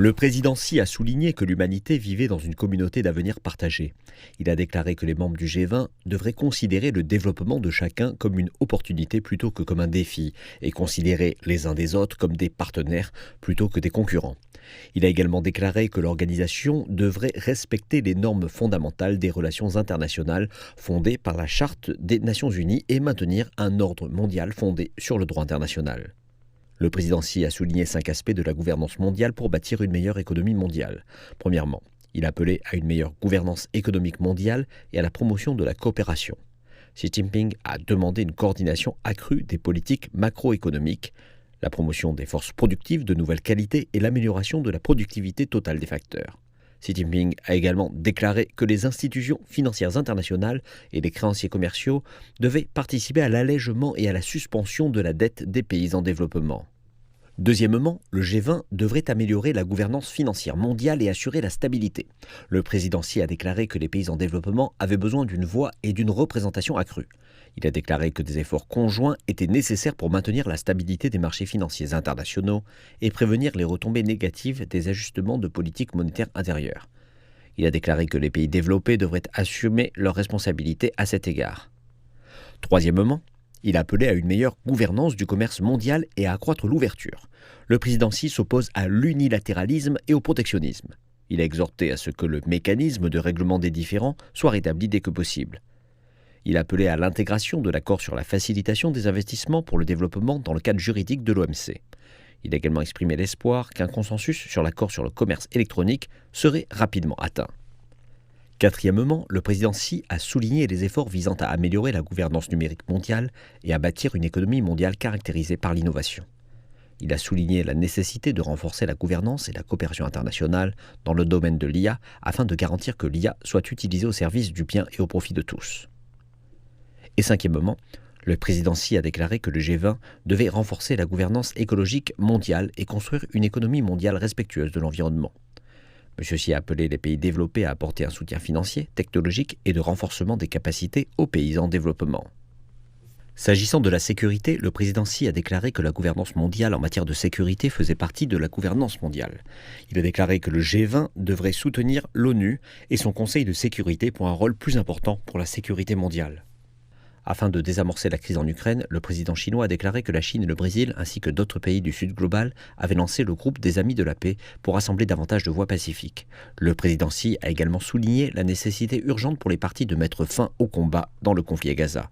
Le président Xi a souligné que l'humanité vivait dans une communauté d'avenir partagé. Il a déclaré que les membres du G20 devraient considérer le développement de chacun comme une opportunité plutôt que comme un défi, et considérer les uns des autres comme des partenaires plutôt que des concurrents. Il a également déclaré que l'organisation devrait respecter les normes fondamentales des relations internationales fondées par la Charte des Nations Unies et maintenir un ordre mondial fondé sur le droit international. Le président Xi a souligné 5 aspects de la gouvernance mondiale pour bâtir une meilleure économie mondiale. Premièrement, il a appelé à une meilleure gouvernance économique mondiale et à la promotion de la coopération. Xi Jinping a demandé une coordination accrue des politiques macroéconomiques, la promotion des forces productives de nouvelle qualité et l'amélioration de la productivité totale des facteurs. Xi Jinping a également déclaré que les institutions financières internationales et les créanciers commerciaux devaient participer à l'allègement et à la suspension de la dette des pays en développement. Deuxièmement, le G20 devrait améliorer la gouvernance financière mondiale et assurer la stabilité. Le président Xi a déclaré que les pays en développement avaient besoin d'une voix et d'une représentation accrue. Il a déclaré que des efforts conjoints étaient nécessaires pour maintenir la stabilité des marchés financiers internationaux et prévenir les retombées négatives des ajustements de politique monétaire intérieure. Il a déclaré que les pays développés devraient assumer leurs responsabilités à cet égard. Troisièmement, il a appelé à une meilleure gouvernance du commerce mondial et à accroître l'ouverture. Le président Xi s'oppose à l'unilatéralisme et au protectionnisme. Il a exhorté à ce que le mécanisme de règlement des différends soit rétabli dès que possible. Il a appelé à l'intégration de l'accord sur la facilitation des investissements pour le développement dans le cadre juridique de l'OMC. Il a également exprimé l'espoir qu'un consensus sur l'accord sur le commerce électronique serait rapidement atteint. Quatrièmement, le président Xi a souligné les efforts visant à améliorer la gouvernance numérique mondiale et à bâtir une économie mondiale caractérisée par l'innovation. Il a souligné la nécessité de renforcer la gouvernance et la coopération internationale dans le domaine de l'IA afin de garantir que l'IA soit utilisée au service du bien et au profit de tous. Et cinquièmement, le président Xi a déclaré que le G20 devait renforcer la gouvernance écologique mondiale et construire une économie mondiale respectueuse de l'environnement. M. Xi a appelé les pays développés à apporter un soutien financier, technologique et de renforcement des capacités aux pays en développement. S'agissant de la sécurité, le président Xi a déclaré que la gouvernance mondiale en matière de sécurité faisait partie de la gouvernance mondiale. Il a déclaré que le G20 devrait soutenir l'ONU et son Conseil de sécurité pour un rôle plus important pour la sécurité mondiale. Afin de désamorcer la crise en Ukraine, le président chinois a déclaré que la Chine et le Brésil, ainsi que d'autres pays du Sud global, avaient lancé le groupe des Amis de la Paix pour rassembler davantage de voix pacifiques. Le président Xi a également souligné la nécessité urgente pour les parties de mettre fin au combat dans le conflit à Gaza.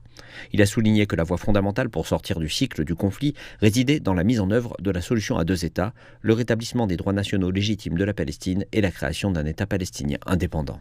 Il a souligné que la voie fondamentale pour sortir du cycle du conflit résidait dans la mise en œuvre de la solution à 2 États, le rétablissement des droits nationaux légitimes de la Palestine et la création d'un État palestinien indépendant.